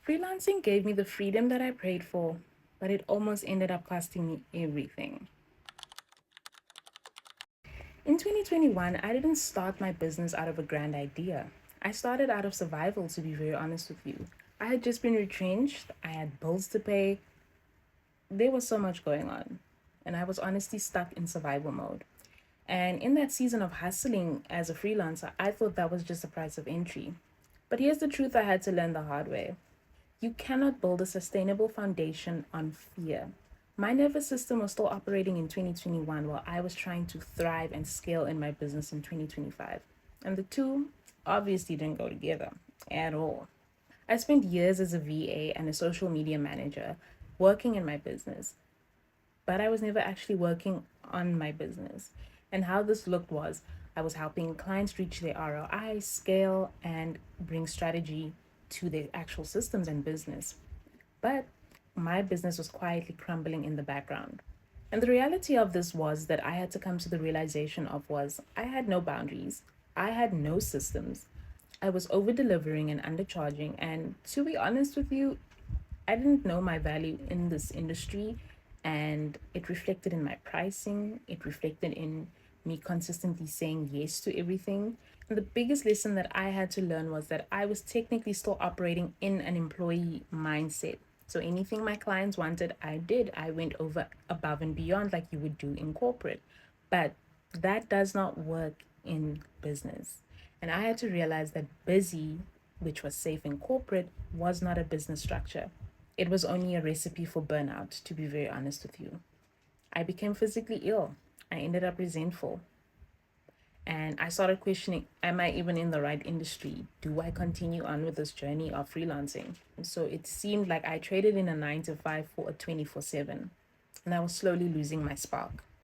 Freelancing gave me the freedom that I prayed for, but it almost ended up costing me everything. In 2021, I didn't start my business out of a grand idea. I started out of survival, to be very honest with you. I had just been retrenched, I had bills to pay, there was so much going on, and I was honestly stuck in survival mode. And in that season of hustling as a freelancer, I thought that was just the price of entry. But here's the truth I had to learn the hard way. You cannot build a sustainable foundation on fear. My nervous system was still operating in 2021 while I was trying to thrive and scale in my business in 2025. And the two obviously didn't go together at all. I spent years as a VA and a social media manager working in my business, but I was never actually working on my business. And how this looked was I was helping clients reach their ROI, scale, and bring strategy to their actual systems and business. But my business was quietly crumbling in the background. And the reality of this was that I had to come to the realization of was I had no boundaries. I had no systems. I was over delivering and undercharging. And to be honest with you, I didn't know my value in this industry, and it reflected in my pricing, it reflected in me consistently saying yes to everything. And the biggest lesson that I had to learn was that I was technically still operating in an employee mindset. So anything my clients wanted, I did. I went over above and beyond like you would do in corporate. But that does not work in business. And I had to realize that busy, which was safe in corporate, was not a business structure. It was only a recipe for burnout, to be very honest with you. I became physically ill. I ended up resentful. And I started questioning, am I even in the right industry? Do I continue on with this journey of freelancing? And so it seemed like I traded in a 9 to 5 for a 24/7. And I was slowly losing my spark.